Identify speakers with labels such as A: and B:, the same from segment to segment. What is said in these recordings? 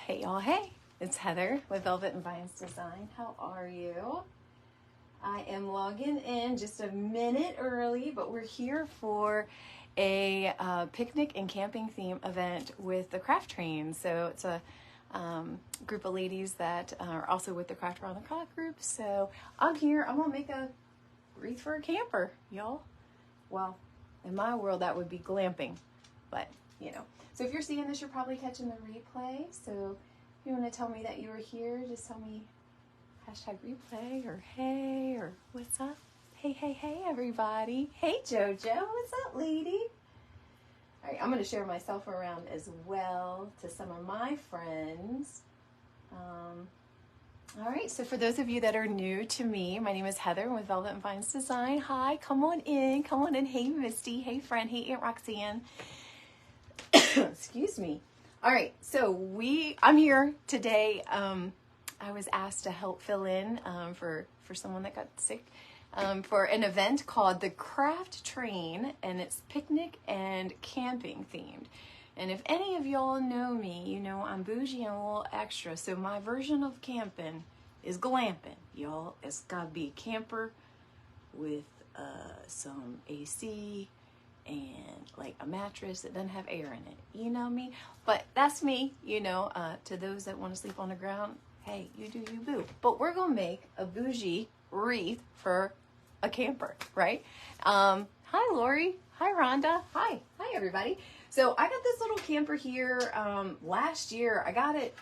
A: Hey y'all, hey, it's Heather with Velvet and Vines Design. How are you? I am logging in just a minute early, but we're here for a picnic and camping theme event with the Craft Train. So it's a group of ladies that are also with the Craft Around the Clock group. So I'm here, I'm gonna make a wreath for a camper, y'all. Well, in my world that would be glamping, but you know. So if you're seeing this, you're probably catching the replay. So if you want to tell me that you were here, just tell me hashtag replay or hey or what's up. Hey, hey, hey, everybody. Hey, JoJo. What's up, lady? All right, I'm going to share myself around as well to some of my friends. All right, so for those of you that are new to me, my name is Heather with Velvet and Vines Design. Hi, come on in. Come on in. Hey, Misty. Hey, friend. Hey, Aunt Roxanne. Excuse me. All right, so I'm here today. I was asked to help fill in for someone that got sick for an event called the Craft Train, and it's picnic and camping themed. And if any of y'all know me, you know I'm bougie and a little extra, so my version of camping is glamping, y'all. It's gotta be a camper with some AC and like a mattress that doesn't have air in it, you know me? But that's me, you know. To those that want to sleep on the ground, hey, you do you boo. But we're gonna make a bougie wreath for a camper, right? Hi Lori, hi Rhonda, hi everybody. So I got this little camper here last year. I got it,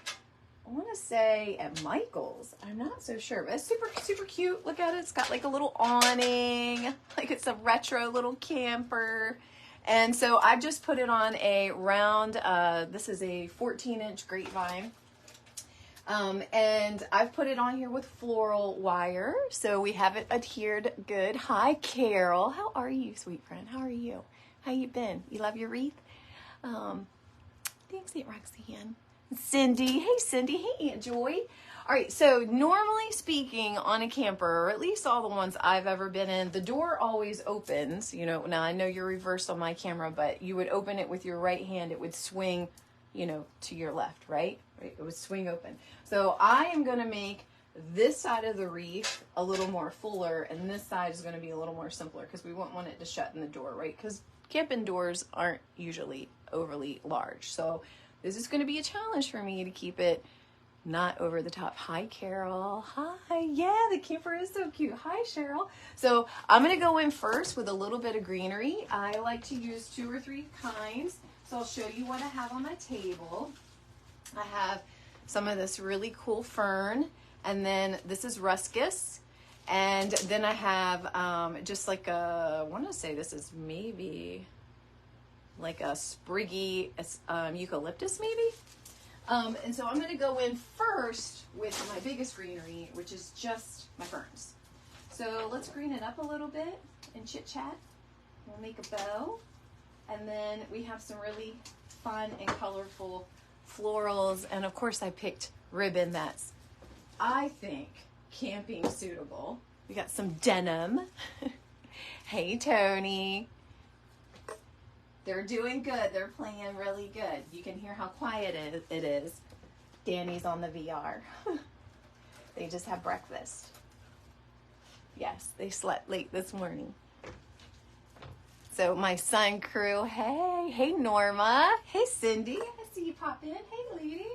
A: I want to say at Michael's. I'm not so sure, but it's super cute. Look at it. It's got like a little awning, like it's a retro little camper. And so I just put it on a round, this is a 14-inch grapevine. And I've put it on here with floral wire, so we have it adhered good. Hi Carol, how are you, sweet friend? How are you? How you been? You love your wreath? Thanks, Aunt Roxanne. Cindy, hey Cindy, hey Aunt Joy. All right, so normally speaking on a camper, or at least all the ones I've ever been in, the door always opens, you know. Now I know you're reversed on my camera, but you would open it with your right hand, it would swing, you know, to your left, right? It would swing open. So I am gonna make this side of the wreath a little more fuller, and this side is gonna be a little more simpler because we won't want it to shut in the door, right? Because camping doors aren't usually overly large. So this is going to be a challenge for me to keep it not over the top. Hi, Carol. Hi. Yeah, the camper is so cute. Hi, Cheryl. So I'm going to go in first with a little bit of greenery. I like to use 2 or 3 kinds. So I'll show you what I have on my table. I have some of this really cool fern, and then this is ruscus. And then I have just like I want to say this is maybe like a spriggy eucalyptus maybe. And so I'm going to go in first with my biggest greenery, which is just my ferns. So let's green it up a little bit and chit chat. We'll make a bow. And then we have some really fun and colorful florals. And of course I picked ribbon that's, I think, camping suitable. We got some denim. Hey Tony. They're doing good. They're playing really good. You can hear how quiet it is. Danny's on the VR. They just had breakfast. Yes, they slept late this morning. So my son crew, hey Norma. Hey Cindy, I see you pop in. Hey lady.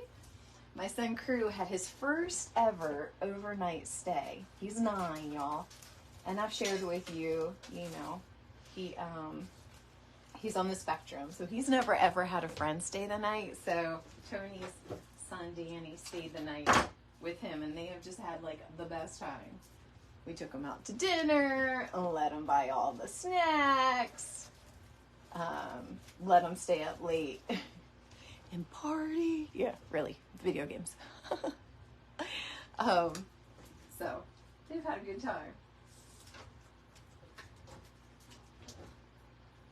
A: My son crew had his first ever overnight stay. He's 9, y'all. And I've shared with you, you know, he's on the spectrum, so he's never ever had a friend stay the night. So Tony's son Danny stayed the night with him, and they have just had like the best time. We took him out to dinner, let him buy all the snacks, let him stay up late and party. Yeah, really, video games. So they've had a good time.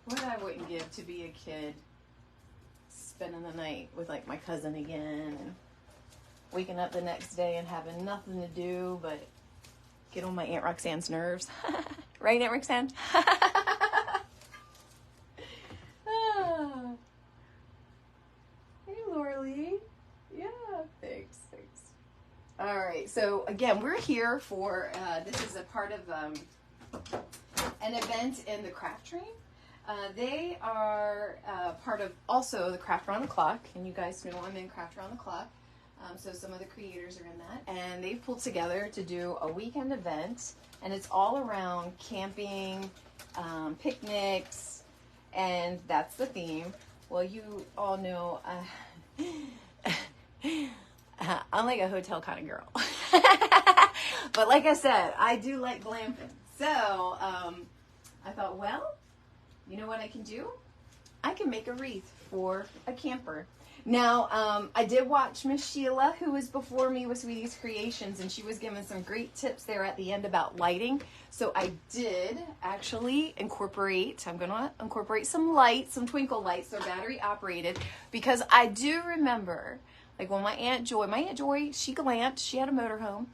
A: What I wouldn't give to be a kid, spending the night with like my cousin again, and waking up the next day and having nothing to do but get on my Aunt Roxanne's nerves. Right, Aunt Roxanne? Hey, Laura Lee. Yeah. All right, so again, we're here for, this is a part of an event in the Craft Train. They are part of also the Craft Around the Clock, and you guys know I'm in Craft Around the Clock. So some of the creators are in that, and they've pulled together to do a weekend event, and it's all around camping, picnics, and that's the theme. Well, you all know I'm like a hotel kind of girl. But like I said, I do like glamping. So I thought, well, you know what I can do? I can make a wreath for a camper. Now, I did watch Miss Sheila, who was before me with Sweetie's Creations, and she was giving some great tips there at the end about lighting. So I did actually incorporate, I'm going to incorporate some lights, some twinkle lights. They're battery operated, because I do remember, like when my Aunt Joy, she glamped, she had a motorhome,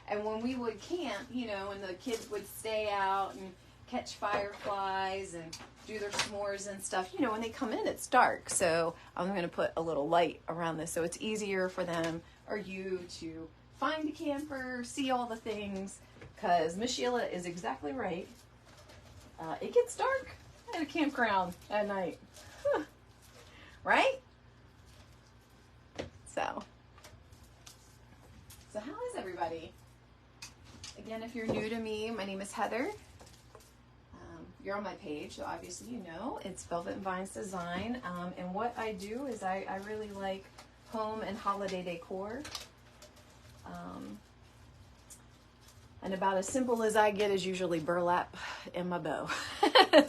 A: and when we would camp, you know, and the kids would stay out and catch fireflies and do their s'mores and stuff, you know, when they come in, it's dark. So I'm going to put a little light around this so it's easier for them or you to find the camper, see all the things, because Miss Sheila is exactly right. It gets dark at a campground at night. Right? So how is everybody? Again, if you're new to me, my name is Heather. You're on my page, so obviously you know it's Velvet and Vines Design, and what I do is I really like home and holiday decor, and about as simple as I get is usually burlap and my bow.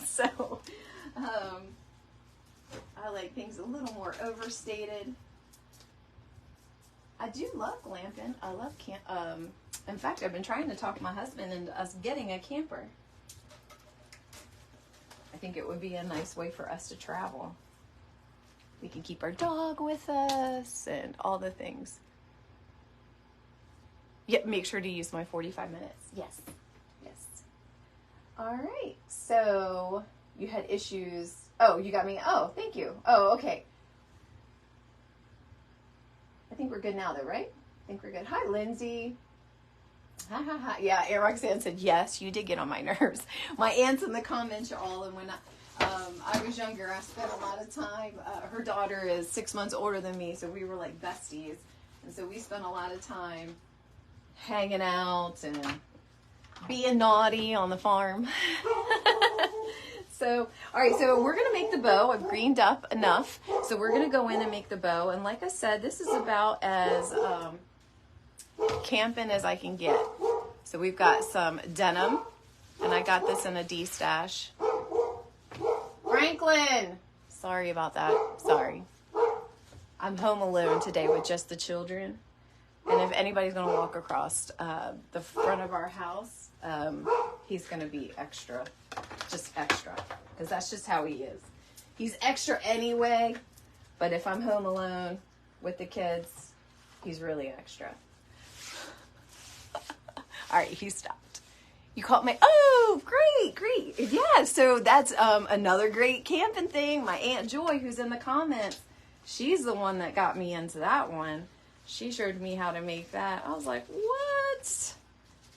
A: So I like things a little more overstated. I do love glamping. I love in fact, I've been trying to talk my husband into us getting a camper. I think it would be a nice way for us to travel. We can keep our dog with us and all the things. Yep, make sure to use my 45 minutes. Yes, yes. All right, so you had issues. Oh, you got me. Oh, thank you. Oh, okay. I think we're good now though, right? I think we're good. Hi, Lindsay. Ha ha ha. Yeah, Aunt Roxanne said, yes, you did get on my nerves. My aunts in the comments are all, and when I was younger, I spent a lot of time, her daughter is 6 months older than me, so we were like besties. And so we spent a lot of time hanging out and being naughty on the farm. So, all right, so we're going to make the bow. I've greened up enough. So we're going to go in and make the bow. And like I said, this is about as camping as I can get. So we've got some denim, and I got this in a D-stash. Franklin! Sorry about that. Sorry. I'm home alone today with just the children. And if anybody's going to walk across the front of our house, he's going to be extra. Just extra. Because that's just how he is. He's extra anyway, but if I'm home alone with the kids, he's really extra. All right, he stopped. You caught my, oh, great. Yeah, so that's another great camping thing. My Aunt Joy, who's in the comments, she's the one that got me into that one. She showed me how to make that. I was like, what?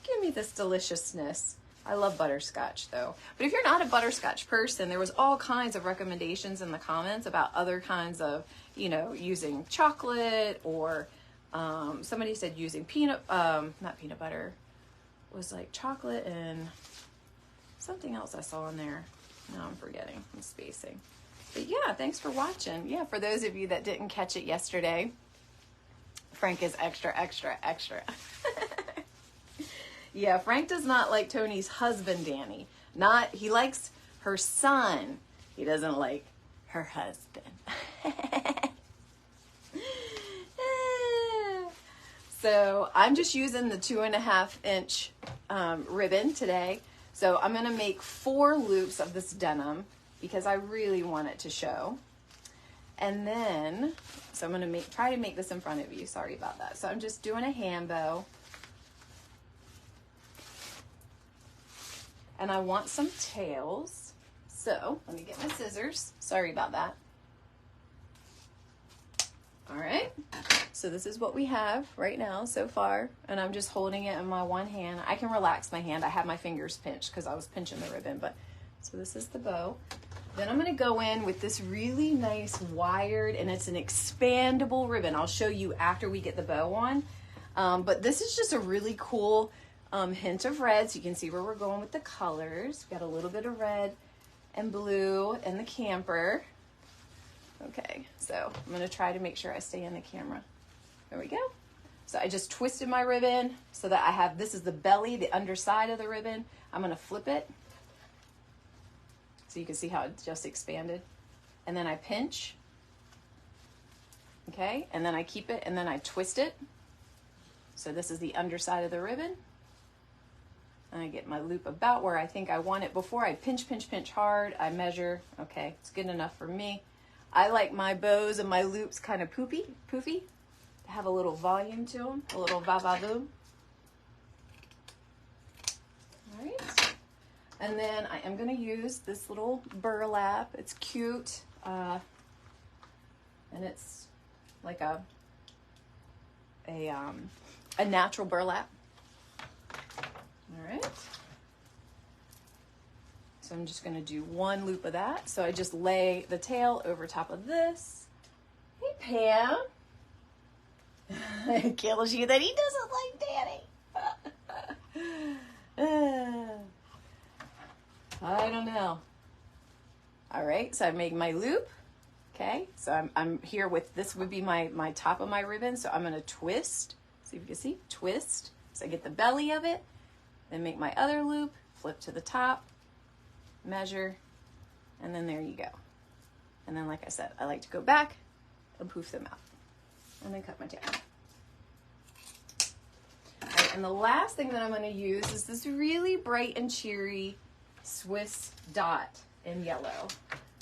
A: Give me this deliciousness. I love butterscotch though. But if you're not a butterscotch person, there was all kinds of recommendations in the comments about other kinds of, you know, using chocolate or somebody said using not peanut butter. It was like chocolate and something else I saw in there. Now I'm forgetting. I'm spacing. But yeah, thanks for watching. Yeah, for those of you that didn't catch it yesterday, Frank is extra. Yeah, Frank does not like Tony's husband, Danny. He likes her son. He doesn't like her husband. So I'm just using the 2.5 inch ribbon today. So I'm going to make 4 loops of this denim because I really want it to show. And then, so I'm going to try to make this in front of you. Sorry about that. So I'm just doing a hand bow. And I want some tails. So let me get my scissors. Sorry about that. All right. So this is what we have right now so far. And I'm just holding it in my one hand. I can relax my hand. I have my fingers pinched because I was pinching the ribbon. But so this is the bow. Then I'm going to go in with this really nice wired, and it's an expandable ribbon. I'll show you after we get the bow on. But this is just a really cool hint of red. So you can see where we're going with the colors. We've got a little bit of red and blue in the camper. Okay, so I'm going to try to make sure I stay in the camera. There we go. So I just twisted my ribbon so that I have, this is the belly, the underside of the ribbon. I'm going to flip it so you can see how it just expanded. And then I pinch. Okay, and then I keep it and then I twist it. So this is the underside of the ribbon. And I get my loop about where I think I want it. Before I pinch, pinch, pinch hard, I measure. Okay, it's good enough for me. I like my bows and my loops kind of poofy, to have a little volume to them, a little va-va-voom. All right. And then I am going to use this little burlap. It's cute. And it's like a natural burlap. All right. So I'm just going to do one loop of that. So I just lay the tail over top of this. Hey, Pam. It kills you that he doesn't like Daddy. I don't know. All right, so I made my loop. Okay, so I'm here with, this would be my top of my ribbon. So I'm going to twist. See if you can see, twist. So I get the belly of it. Then make my other loop, flip to the top, measure, and then there you go. And then, like I said, I like to go back and poof them out. And then cut my tail. All right, and the last thing that I'm going to use is this really bright and cheery Swiss dot in yellow.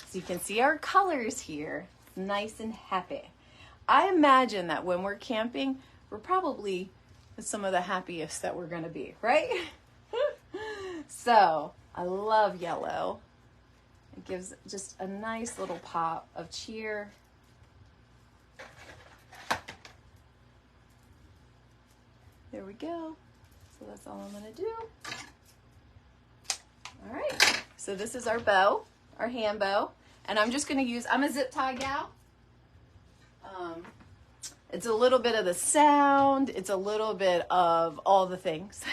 A: So you can see our colors here, nice and happy. I imagine that when we're camping, we're probably some of the happiest that we're going to be, right? So I love yellow. It gives just a nice little pop of cheer. There we go. So that's all I'm going to do. All right. So this is our bow, our hand bow. And I'm just going to use, I'm a zip tie gal. It's a little bit of the sound. It's a little bit of all the things.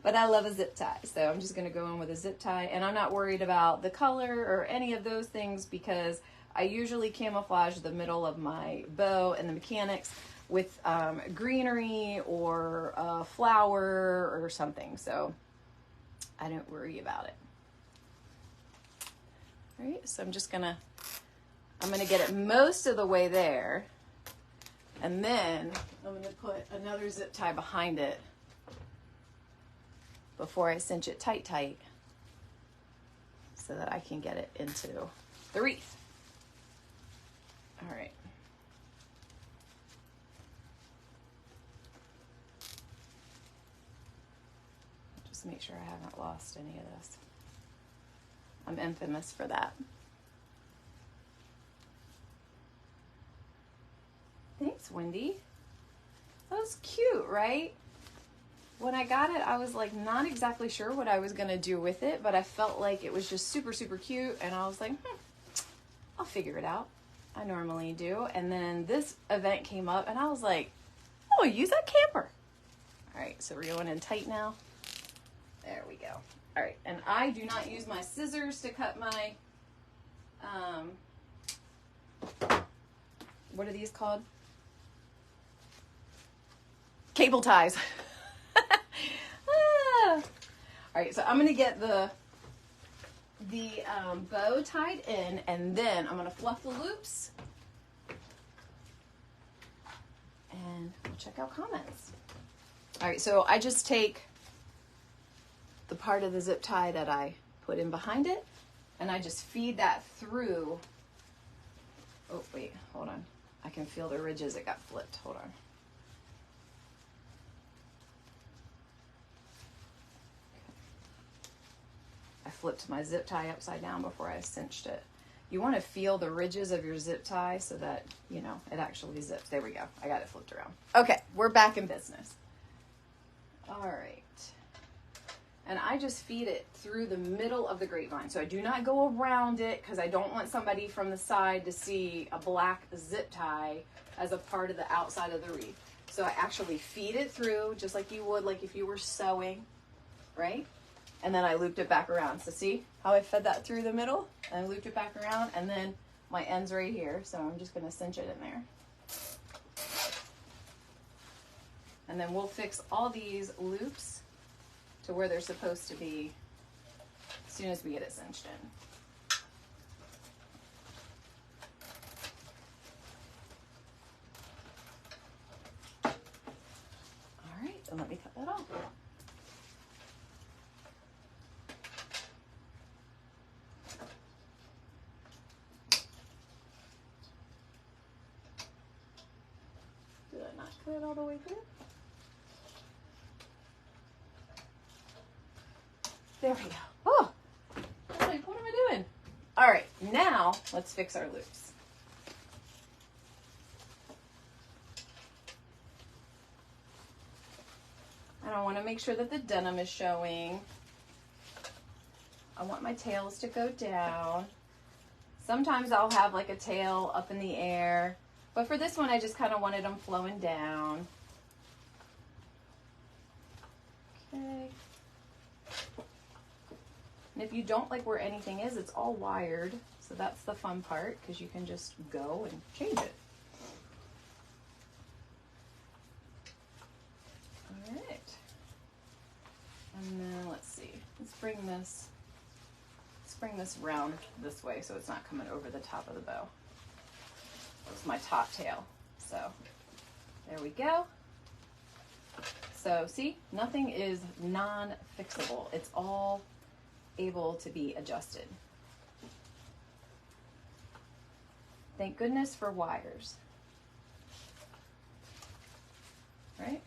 A: But I love a zip tie. So I'm just going to go in with a zip tie. And I'm not worried about the color or any of those things because I usually camouflage the middle of my bow and the mechanics with greenery or a flower or something. So I don't worry about it. All right, so I'm going to get it most of the way there. And then I'm going to put another zip tie behind it before I cinch it tight so that I can get it into the wreath. All right. Just make sure I haven't lost any of this. I'm infamous for that. Thanks, Wendy. That was cute, right? When I got it, I was like not exactly sure what I was going to do with it, but I felt like it was just super, super cute. And I was like, I'll figure it out. I normally do. And then this event came up and I was like, oh, use that camper. All right, so we're going in tight now. There we go. All right, and I do not use my scissors to cut my, what are these called? Cable ties. All right, so I'm gonna get the bow tied in, and then I'm gonna fluff the loops, and we'll check out comments. All right, so I just take the part of the zip tie that I put in behind it, and I just feed that through. Oh, wait, hold on. I can feel the ridges. It got flipped. Hold on. I flipped my zip tie upside down before I cinched it. you want to feel the ridges of your zip tie so that, you know, it actually zips. There we go. I got it flipped around. Okay, we're back in business. All right. And I just feed it through the middle of the grapevine. So I do not go around it because I don't want somebody from the side to see a black zip tie as a part of the outside of the wreath. So I actually feed it through just like you would, like if you were sewing, right? And then I looped it back around. So see how I fed that through the middle? And I looped it back around, and then my end's right here. So I'm just gonna cinch it in there. And then we'll fix all these loops to where they're supposed to be as soon as we get it cinched in. All right, then let me cut that off. Did I not cut it all the way through? There we go. Oh, I was like, what am I doing? All right, now let's fix our loops. And I want to make sure that the denim is showing. I want my tails to go down. Sometimes I'll have like a tail up in the air, but for this one, I just kind of wanted them flowing down. Okay. And if you don't like where anything is, it's all wired. So that's the fun part, because you can just go and change it. All right. And then let's see. Let's bring this round this way so it's not coming over the top of the bow. It's my top tail. So there we go. So see, nothing is non-fixable. It's all able to be adjusted. Thank goodness for wires, right?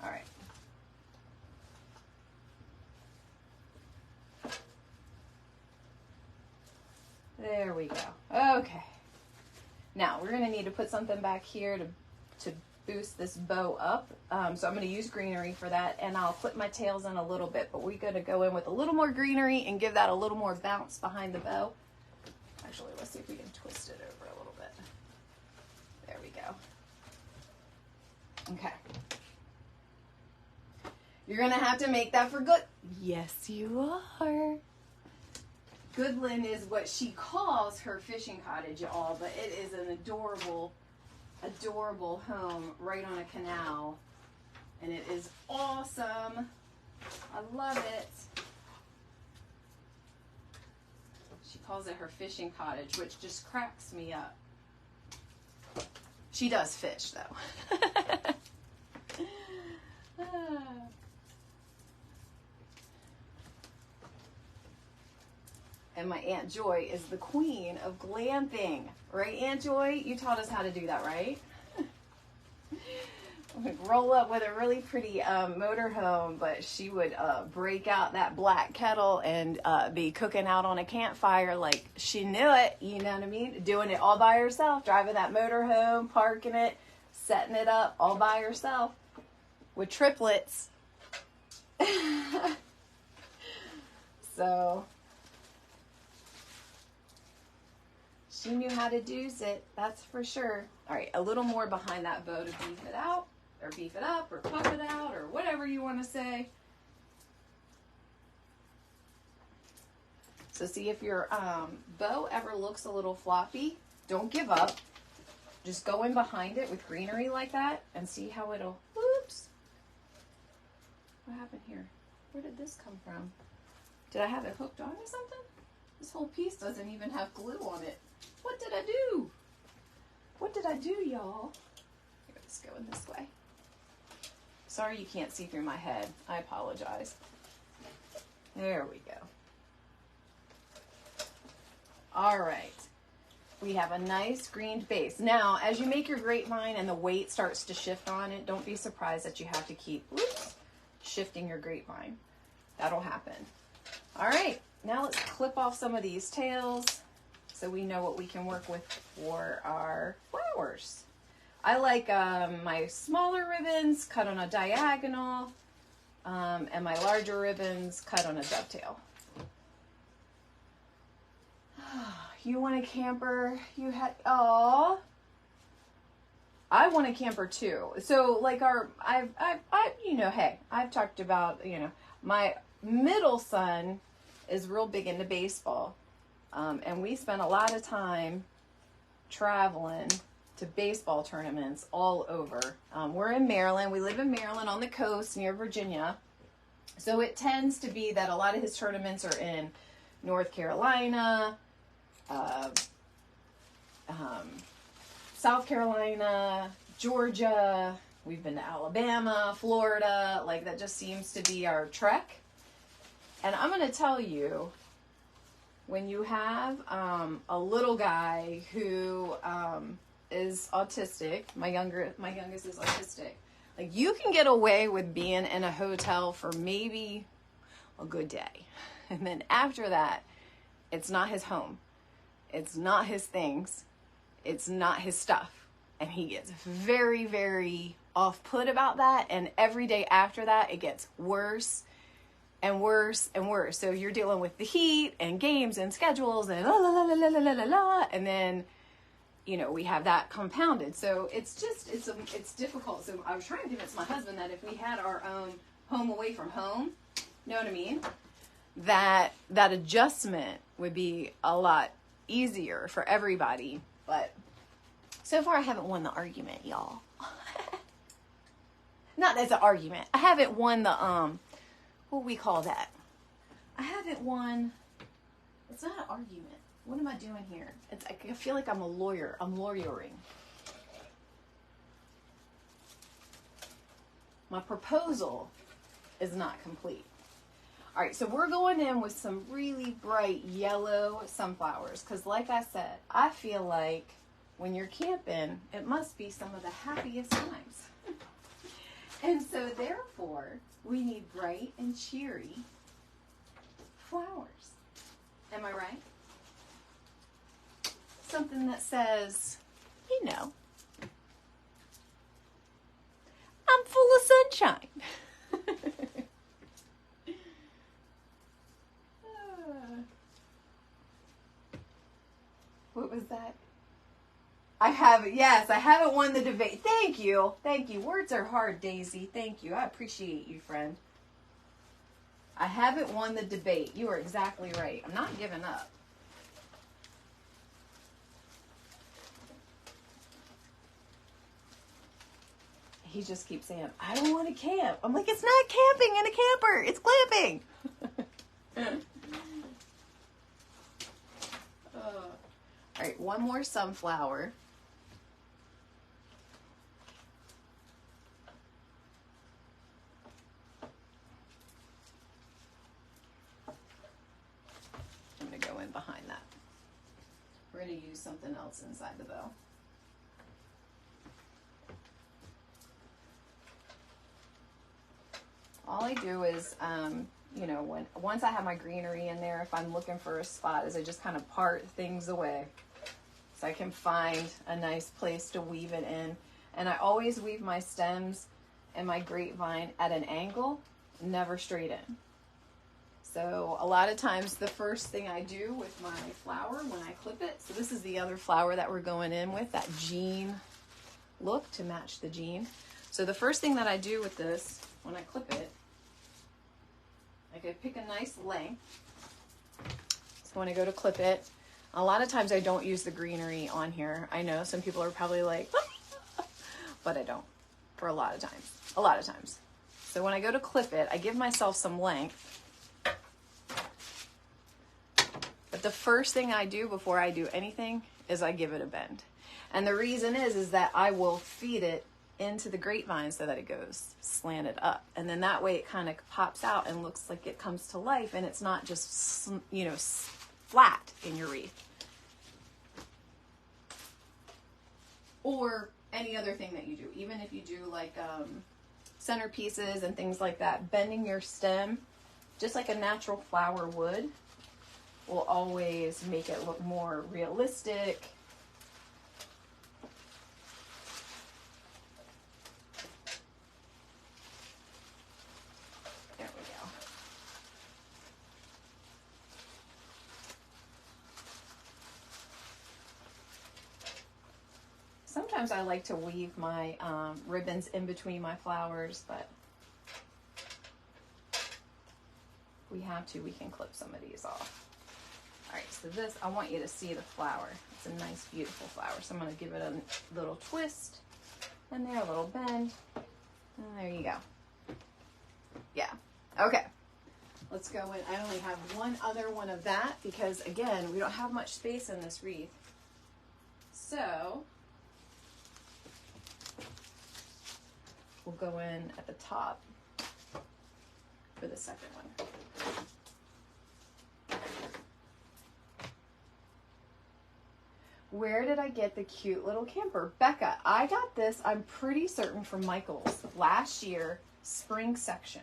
A: All right. There we go. Okay. Now we're going to need to put something back here to boost this bow up. So I'm going to use greenery for that, and I'll clip my tails in a little bit, but we're going to go in with a little more greenery and give that a little more bounce behind the bow. Actually, let's see if we can twist it over a little bit. There we go. Okay. You're going to have to make that for good. Yes, you are. Goodland is what she calls her fishing cottage, y'all, but it is an adorable home right on a canal, and it is awesome. I love it. She calls it her fishing cottage, which just cracks me up. She does fish, though. And my Aunt Joy is the queen of glamping. Right, Aunt Joy? You taught us how to do that, right? We'd roll up with a really pretty motorhome, but she would break out that black kettle and be cooking out on a campfire like she knew it, you know what I mean? Doing it all by herself, driving that motorhome, parking it, setting it up all by herself with triplets. So she knew how to do it, that's for sure. All right, a little more behind that bow to beef it out, or beef it up, or puff it out, or whatever you want to say. So see, if your bow ever looks a little floppy, don't give up. Just go in behind it with greenery like that and see how it'll, oops. What happened here? Where did this come from? Did I have it hooked onto something? This whole piece doesn't even have glue on it. What did I do? What did I do, y'all? Here, let's go in this way. Sorry you can't see through my head. I apologize. There we go. All right. We have a nice greened base. Now, as you make your grapevine and the weight starts to shift on it, don't be surprised that you have to keep shifting your grapevine. That'll happen. All right, now let's clip off some of these tails so we know what we can work with for our flowers. I like my smaller ribbons cut on a diagonal, and my larger ribbons cut on a dovetail. You want a camper? You had, oh, I want a camper too. So like you know, hey, I've talked about, you know, my middle son is real big into baseball. And we spent a lot of time traveling to baseball tournaments all over. We're in Maryland. We live in Maryland on the coast near Virginia. So it tends to be that a lot of his tournaments are in North Carolina, South Carolina, Georgia. We've been to Alabama, Florida. Like, that just seems to be our trek. And I'm going to tell you, when you have a little guy who is autistic, my youngest is autistic, like, you can get away with being in a hotel for maybe a good day. And then after that, it's not his home. It's not his things. It's not his stuff. And he gets very, very off-put about that. And every day after that, it gets worse and worse and worse. So you're dealing with the heat and games and schedules and la la la la la la la la, and then, you know, we have that compounded. So it's just, it's difficult. So I was trying to convince my husband that if we had our own home away from home, you know what I mean, that adjustment would be a lot easier for everybody. But so far I haven't won the argument, y'all. Not as an argument. I haven't won the what do we call that? I haven't won. It's not an argument. What am I doing here? I feel like I'm a lawyer. I'm lawyering. My proposal is not complete. All right, so we're going in with some really bright yellow sunflowers because, like I said, I feel like when you're camping, it must be some of the happiest times. And so therefore, we need bright and cheery flowers. Am I right? Something that says, you know, I'm full of sunshine. What was that? I haven't won the debate. Thank you. Words are hard, Daisy. Thank you. I appreciate you, friend. I haven't won the debate. You are exactly right. I'm not giving up. He just keeps saying, I don't want to camp. I'm like, it's not camping in a camper. It's glamping. All right, one more sunflower. I'm going to go in behind that. We're going to use something else inside the bow. All I do is, you know, once I have my greenery in there, if I'm looking for a spot, is I just kind of part things away so I can find a nice place to weave it in. And I always weave my stems and my grapevine at an angle, never straight in. So a lot of times the first thing I do with my flower when I clip it, so this is the other flower that we're going in with, that jean look to match the jean. So the first thing that I do with this, when I clip it, I could pick a nice length. So when I go to clip it, a lot of times I don't use the greenery on here. I know some people are probably like, but I don't for a lot of times. So when I go to clip it, I give myself some length. But the first thing I do before I do anything is I give it a bend. And the reason is that I will feed it into the grapevine so that it goes slanted up. And then that way it kind of pops out and looks like it comes to life, and it's not just, you know, flat in your wreath. Or any other thing that you do, even if you do like centerpieces and things like that, bending your stem just like a natural flower would, will always make it look more realistic. There we go. Sometimes I like to weave my ribbons in between my flowers, but if we have to, we can clip some of these off. All right, so this, I want you to see the flower. It's a nice, beautiful flower. So I'm going to give it a little twist and there, a little bend. And there you go. Yeah, okay. Let's go in. I only have one other one of that because, again, we don't have much space in this wreath. So we'll go in at the top for the second one. Where did I get the cute little camper? Becca, I got this, I'm pretty certain, from Michael's last year, spring section.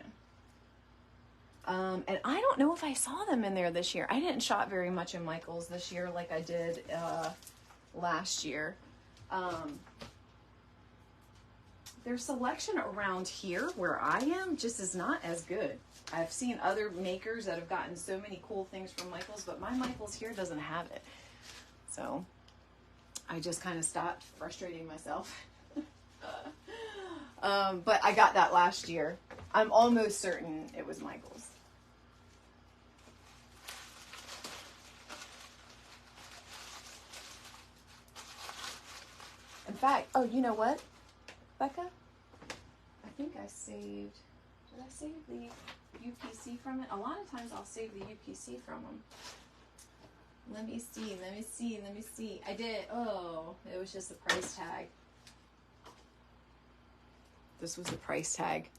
A: And I don't know if I saw them in there this year. I didn't shop very much in Michael's this year like I did last year. Their selection around here where I am just is not as good. I've seen other makers that have gotten so many cool things from Michael's, but my Michael's here doesn't have it. So I just kind of stopped frustrating myself. But I got that last year. I'm almost certain it was Michael's. In fact, oh, you know what, Becca? I think I saved, did I save the UPC from it? A lot of times I'll save the UPC from them. Let me see. I did. Oh, it was just the price tag. This was the price tag.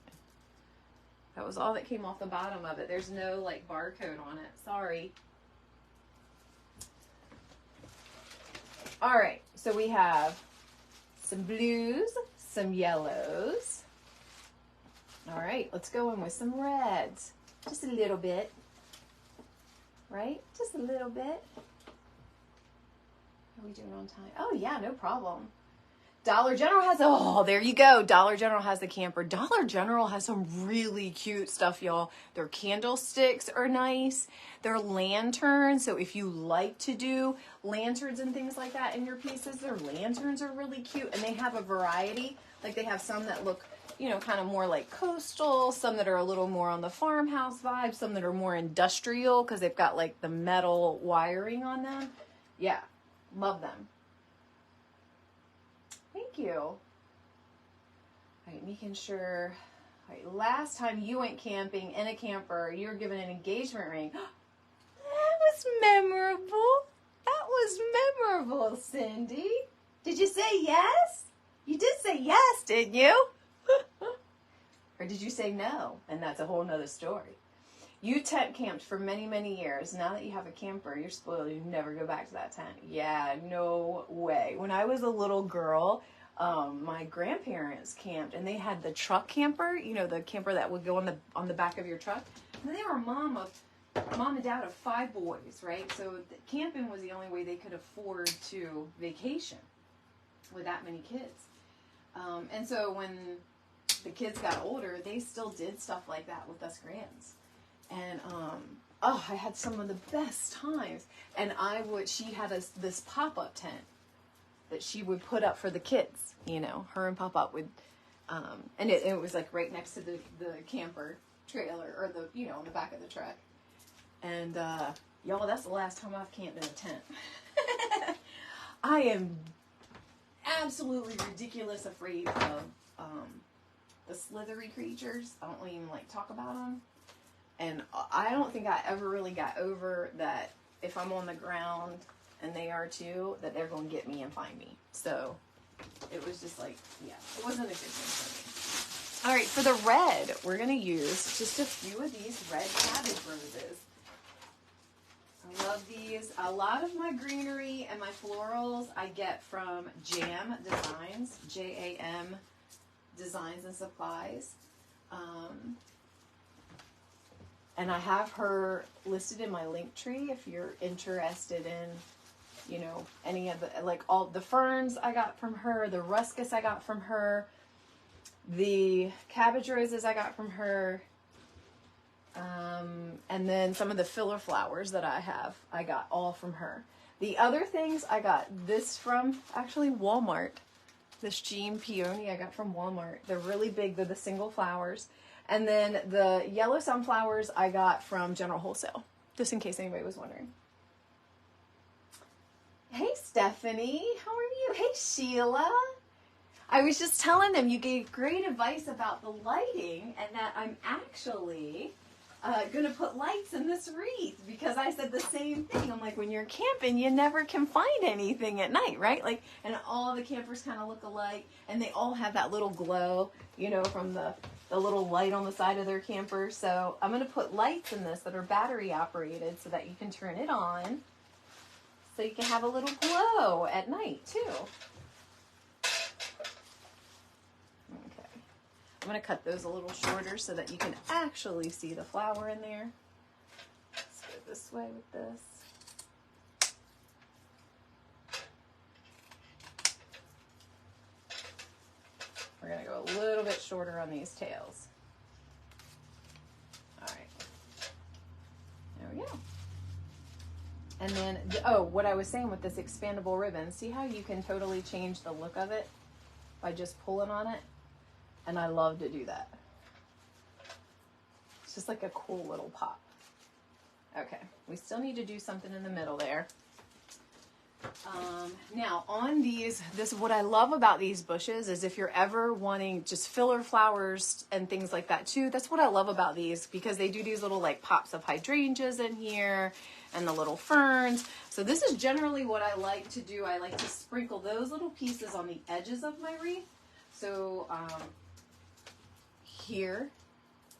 A: That was all that came off the bottom of it. There's no like barcode on it. Sorry. All right. So we have some blues, some yellows. All right. Let's go in with some reds. Just a little bit. Right? Just a little bit. Are we doing on time? Oh, yeah, no problem. Dollar General has, oh, there you go. Dollar General has the camper. Dollar General has some really cute stuff, y'all. Their candlesticks are nice. Their lanterns. So if you like to do lanterns and things like that in your pieces, their lanterns are really cute. And they have a variety. Like they have some that look, you know, kind of more like coastal, some that are a little more on the farmhouse vibe, some that are more industrial because they've got like the metal wiring on them. Yeah, love them. Thank you. All right, making sure. All right, last time you went camping in a camper, you were given an engagement ring. That was memorable. That was memorable, Cindy. Did you say yes? You did say yes, didn't you? Or did you say no? And that's a whole nother story. You tent camped for many, many years. Now that you have a camper, you're spoiled. You never go back to that tent. Yeah, no way. When I was a little girl, my grandparents camped, and they had the truck camper. You know, the camper that would go on the back of your truck. And they were mom and dad of 5 boys, right? So camping was the only way they could afford to vacation with that many kids. And so when the kids got older, they still did stuff like that with us grands. And, oh, I had some of the best times. And she had this pop-up tent that she would put up for the kids, you know, her and Pop-Up would, and it was like right next to the camper trailer, or on the back of the truck. And, y'all, that's the last time I've camped in a tent. I am absolutely ridiculous afraid of, the slithery creatures. I don't even like talk about them. And I don't think I ever really got over that if I'm on the ground and they are too, that they're going to get me and find me. So it was just like, yeah, it wasn't a good thing for me. All right, for the red, we're going to use just a few of these red cabbage roses. I love these. A lot of my greenery and my florals I get from Jam Designs, J-A-M Designs and Supplies. And I have her listed in my link tree if you're interested in, you know, any of the, like all the ferns I got from her, the ruscus I got from her, the cabbage roses I got from her, and then some of the filler flowers that I have, I got all from her. The other things I got this from actually Walmart. This Jean Peony I got from Walmart. They're really big. They're the single flowers. And then the yellow sunflowers I got from General Wholesale, just in case anybody was wondering. Hey, Stephanie. How are you? Hey, Sheila. I was just telling them you gave great advice about the lighting and that I'm actually going to put lights in this wreath because I said the same thing. I'm like, when you're camping, you never can find anything at night, right? Like, and all the campers kind of look alike and they all have that little glow, you know, from the little light on the side of their camper. So I'm going to put lights in this that are battery operated so that you can turn it on so you can have a little glow at night too. I'm going to cut those a little shorter so that you can actually see the flower in there. Let's go this way with this. We're going to go a little bit shorter on these tails. All right. There we go. And then, oh, what I was saying with this expandable ribbon, see how you can totally change the look of it by just pulling on it? And I love to do that. It's just like a cool little pop. Okay, we still need to do something in the middle there. Now on these, what I love about these bushes is if you're ever wanting just filler flowers and things like that too, that's what I love about these because they do these little like pops of hydrangeas in here and the little ferns. So this is generally what I like to do. I like to sprinkle those little pieces on the edges of my wreath. So, here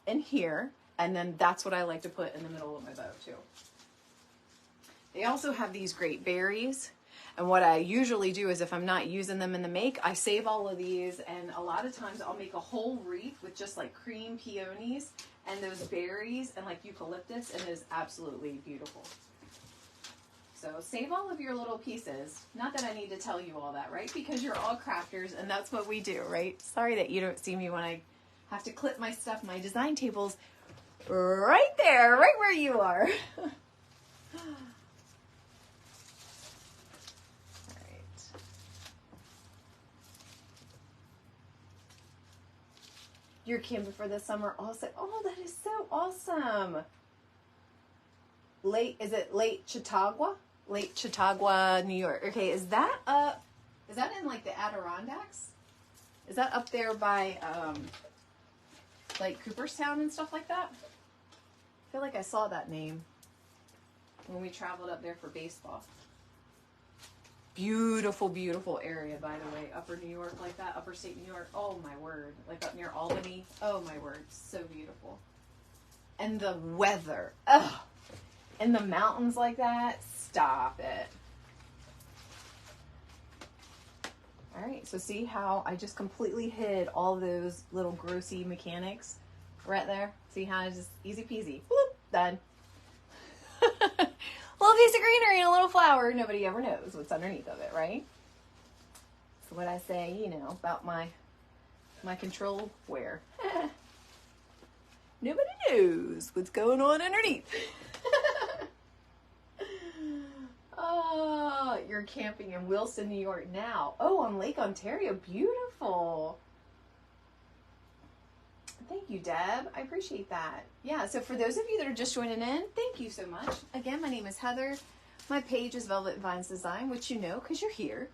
A: and here, and then that's what I like to put in the middle of my bow too. They also have these great berries, and what I usually do is if I'm not using them in the make, I save all of these, and a lot of times I'll make a whole wreath with just like cream peonies and those berries and like eucalyptus, and it is absolutely beautiful. So save all of your little pieces. Not that I need to tell you all that, right? Because you're all crafters and that's what we do, right? Sorry that you don't see me when I have to clip my stuff. My design table's right there, right where you are. All right. You're camping for the summer also. Oh, that is so awesome. Is it Lake Chautauqua? Lake Chautauqua, New York. Okay, is that in like the Adirondacks? Is that up there by like Cooperstown and stuff like that? I feel like I saw that name when we traveled up there for baseball. Beautiful, beautiful area, by the way. Upper New York like that, upper state New York. Oh my word. Like up near Albany. Oh my word. So beautiful. And the weather. Ugh. In the mountains like that, stop it. All right, so see how I just completely hid all those little grossy mechanics right there? See how it's just easy peasy. Whoop, done. Little piece of greenery and a little flower. Nobody ever knows what's underneath of it, right? So what I say, you know, about my control wear. Nobody knows what's going on underneath. Oh, you're camping in Wilson, New York now. Oh, on Lake Ontario. Beautiful. Thank you, Deb. I appreciate that. Yeah, so for those of you that are just joining in, thank you so much. Again, my name is Heather. My page is Velvet Vines Design, which you know because you're here.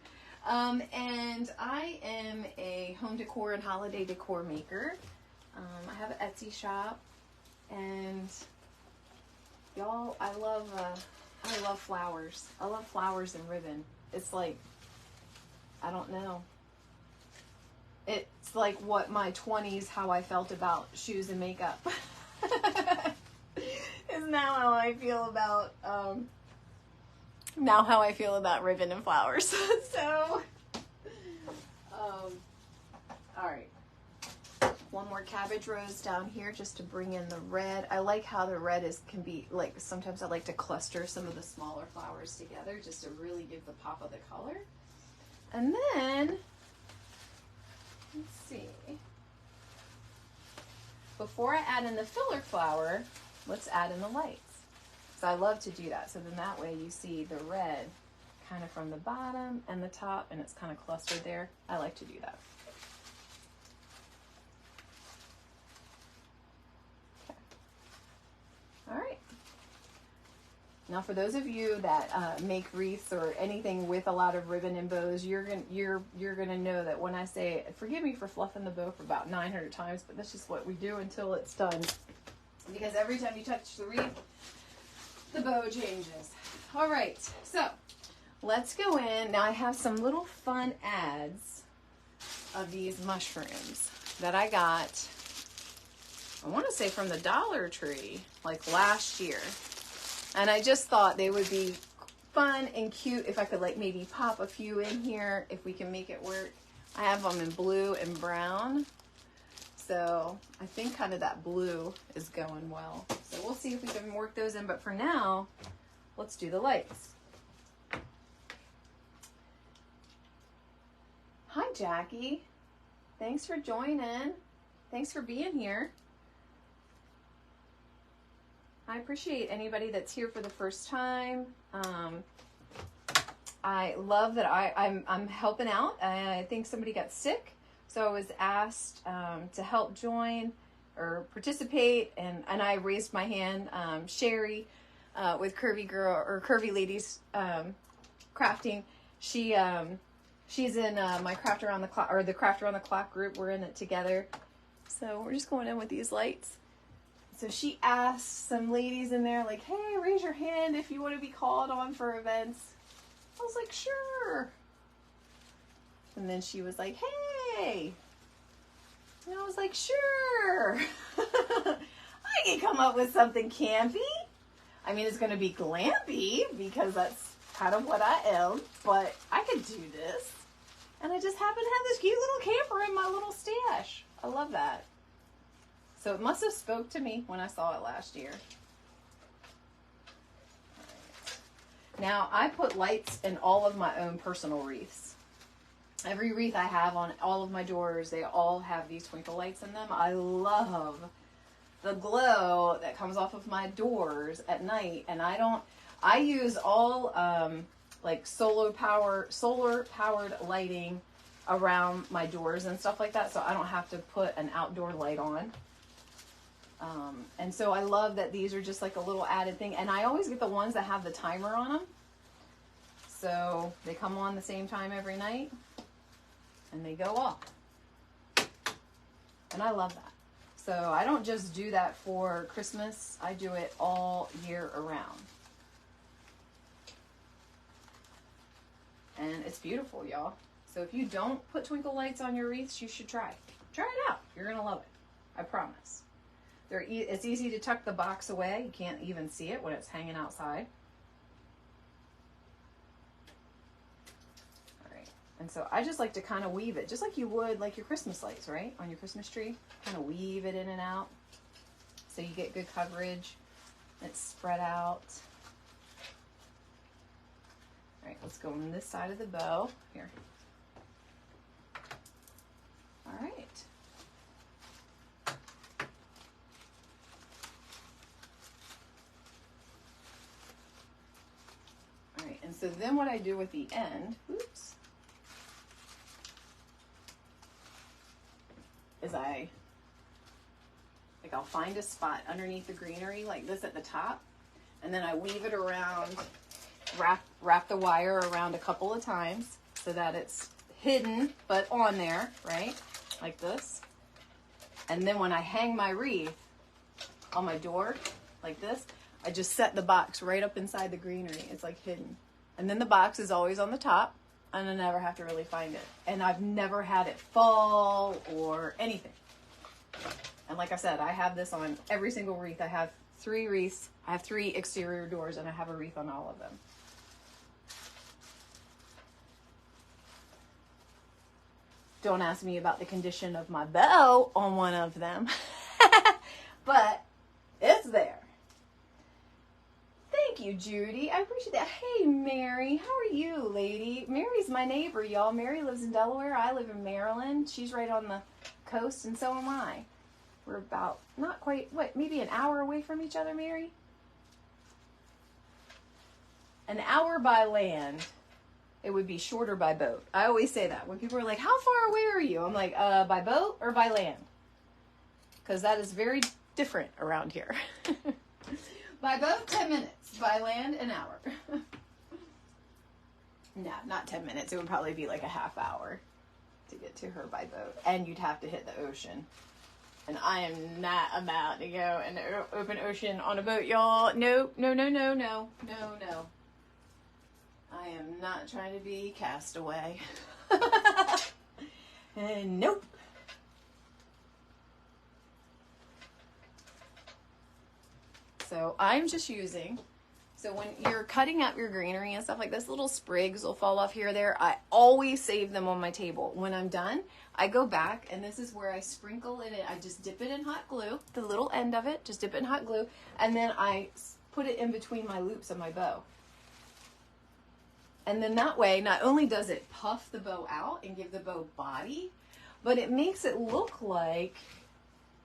A: And I am a home decor and holiday decor maker. I have an Etsy shop. And y'all, I love flowers. I love flowers and ribbon. It's like, I don't know. It's like what my 20s, how I felt about shoes and makeup. Is now how I feel about, ribbon and flowers. So, all right. One more more cabbage rose down here just to bring in the red. I like how the red can be, like, sometimes I like to cluster some of the smaller flowers together just to really give the pop of the color. And then, let's see. Before I add in the filler flower, let's add in the lights. So I love to do that. So then that way you see the red kind of from the bottom and the top, and it's kind of clustered there. I like to do that. Okay. All right. Now for those of you that make wreaths or anything with a lot of ribbon and bows, you're gonna know that when I say, forgive me for fluffing the bow for about 900 times, but that's just what we do until it's done. Because every time you touch the wreath, the bow changes. All right, so let's go in. Now I have some little fun ads of these mushrooms that I got, I want to say from the Dollar Tree, like last year. And I just thought they would be fun and cute if I could like maybe pop a few in here, if we can make it work. I have them in blue and brown. So I think kind of that blue is going well. So we'll see if we can work those in. But for now, let's do the lights. Hi, Jackie. Thanks for joining. Thanks for being here. I appreciate anybody that's here for the first time. I love that I'm helping out. I think somebody got sick, so I was asked to help join or participate, and I raised my hand. Sherry with Curvy Girl or Curvy Ladies Crafting. She's in my Craft Around the Clock, or the Craft Around the Clock group. We're in it together. So we're just going in with these lights. So she asked some ladies in there, like, hey, raise your hand if you want to be called on for events. I was like, sure. And then she was like, hey. And I was like, sure. I can come up with something campy. I mean, it's going to be glampy because that's kind of what I am, but I could do this. And I just happen to have this cute little camper in my little stash. I love that. So it must have spoke to me when I saw it last year. Right. Now I put lights in all of my own personal wreaths. Every wreath I have on all of my doors, they all have these twinkle lights in them. I love the glow that comes off of my doors at night. And I use all like solar powered lighting around my doors and stuff like that. So I don't have to put an outdoor light on. And so I love that these are just like a little added thing. And I always get the ones that have the timer on them. So they come on the same time every night and they go off. And I love that. So I don't just do that for Christmas. I do it all year around. And it's beautiful, y'all. So if you don't put twinkle lights on your wreaths, you should try. Try it out. You're going to love it. I promise. It's easy to tuck the box away. You can't even see it when it's hanging outside. All right. And so I just like to kind of weave it, just like you would like your Christmas lights, right? On your Christmas tree. Kind of weave it in and out so you get good coverage. It's spread out. All right, let's go on this side of the bow. Here. All right. All right, and so then what I do with the end, oops, is I'll find a spot underneath the greenery like this at the top, and then I weave it around, wrap the wire around a couple of times so that it's hidden but on there, right? Like this. And then when I hang my wreath on my door like this, I just set the box right up inside the greenery. It's like hidden. And then the box is always on the top and I never have to really find it. And I've never had it fall or anything. And like I said, I have this on every single wreath. I have 3 wreaths. I have 3 exterior doors and I have a wreath on all of them. Don't ask me about the condition of my bow on one of them. But it's there. Thank you, Judy. I appreciate that. Hey, Mary. How are you, lady? Mary's my neighbor, y'all. Mary lives in Delaware. I live in Maryland. She's right on the coast, and so am I. We're about, not quite, maybe an hour away from each other, Mary? An hour by land. It would be shorter by boat. I always say that. When people are like, how far away are you? I'm like, by boat or by land? Because that is very different around here. By boat, 10 minutes. By land, an hour. No, not 10 minutes. It would probably be like a half hour to get to her by boat. And you'd have to hit the ocean. And I am not about to go in the open ocean on a boat, y'all. No, no, no, no, no, no, no. I am not trying to be castaway. And nope. So I'm just using, so when you're cutting up your greenery and stuff like this, little sprigs will fall off here or there. I always save them on my table. When I'm done, I go back, and this is where I sprinkle it in. I just dip it in hot glue, the little end of it, just dip it in hot glue, and then I put it in between my loops of my bow. And then that way, not only does it puff the bow out and give the bow body, but it makes it look like,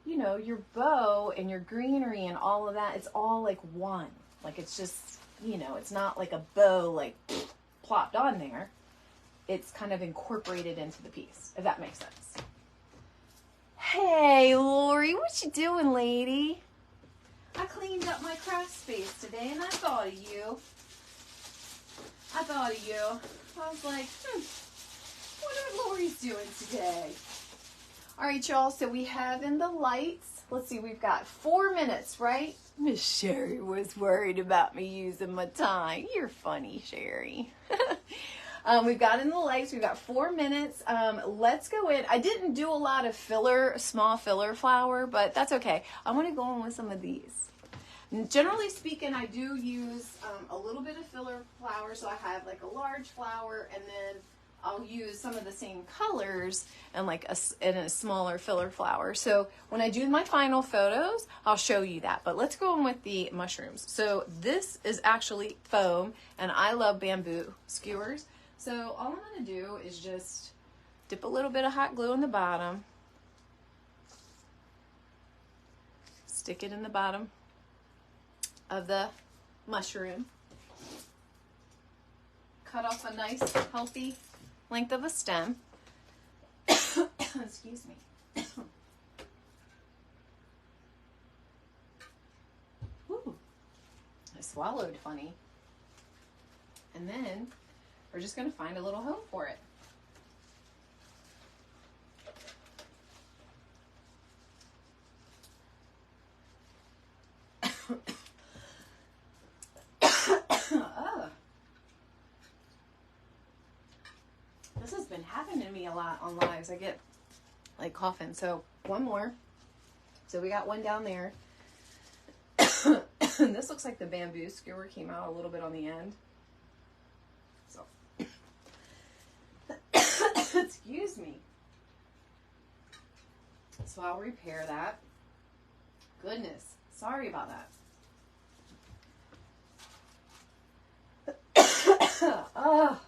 A: you know, your bow and your greenery and all of that, it's all like one. Like it's just, you know, it's not like a bow like plopped on there. It's kind of incorporated into the piece, if that makes sense. Hey, Lori, what you doing, lady? I cleaned up my craft space today and I thought of you. I thought of you. I was like, wonder what Lori's doing today. All right, y'all, so we have in the lights, let's see, we've got 4 minutes, right? Miss Sherry was worried about me using my time. You're funny, Sherry. We've got in the lights, we've got 4 minutes. Let's go in. I didn't do a lot of filler, small filler flower, but that's okay. I want to go in with some of these. Generally speaking, I do use a little bit of filler flower, so I have like a large flower, and then I'll use some of the same colors and like in a smaller filler flower. So when I do my final photos, I'll show you that. But let's go in with the mushrooms. So this is actually foam, and I love bamboo skewers. So all I'm going to do is just dip a little bit of hot glue in the bottom, stick it in the bottom of the mushroom, cut off a nice healthy length of a stem. Excuse me. Ooh, I swallowed funny. And then we're just going to find a little home for it. This has been happening to me a lot on lives. I get like coughing. So one more. So we got one down there. This looks like the bamboo skewer came out a little bit on the end. So excuse me. So I'll repair that. Goodness, sorry about that. Oh,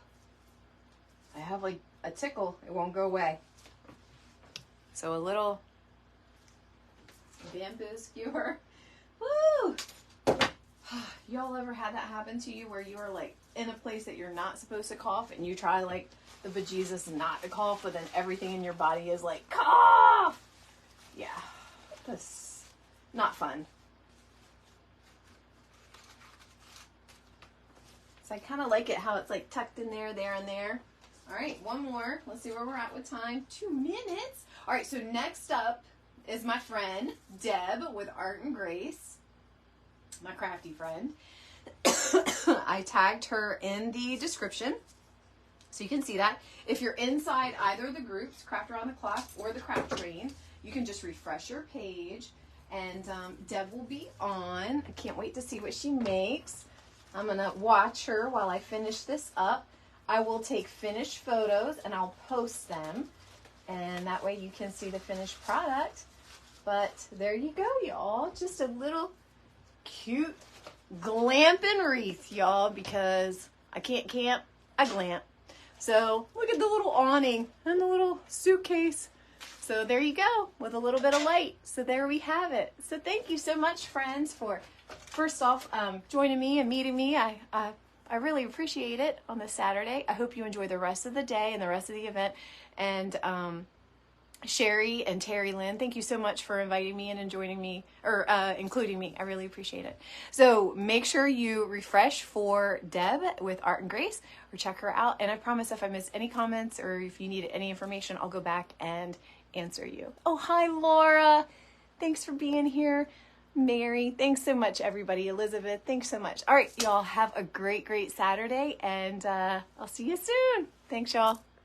A: I have like a tickle. It won't go away. So a little bamboo skewer. Woo! Y'all ever had that happen to you where you are like in a place that you're not supposed to cough and you try like the bejesus not to cough, but then everything in your body is like, cough! Yeah, that's not fun. So I kind of like it how it's like tucked in there, there, and there. All right, one more. Let's see where we're at with time. 2 minutes. All right, so next up is my friend, Deb, with Art and Grace, my crafty friend. I tagged her in the description, so you can see that. If you're inside either of the groups, Craft Around the Clock or the Craft Train, you can just refresh your page, and Deb will be on. I can't wait to see what she makes. I'm going to watch her while I finish this up. I will take finished photos, and I'll post them. and that way you can see the finished product. But there you go, y'all. Just a little cute glamping wreath, y'all, because I can't camp, I glamp. So look at the little awning and the little suitcase. So there you go, with a little bit of light. So there we have it. So thank you so much, friends, for first off joining me and meeting me. I really appreciate it on this Saturday. I hope you enjoy the rest of the day and the rest of the event. And Sherry and Terry Lynn, thank you so much for inviting me in and joining me, or including me. I really appreciate it. So make sure you refresh for Deb with Art and Grace, or check her out. And I promise if I miss any comments or if you need any information, I'll go back and answer you. Oh, hi, Laura. Thanks for being here. Mary, thanks so much, everybody. Elizabeth, thanks so much. All right, y'all have a great, great Saturday, and I'll see you soon. Thanks, y'all.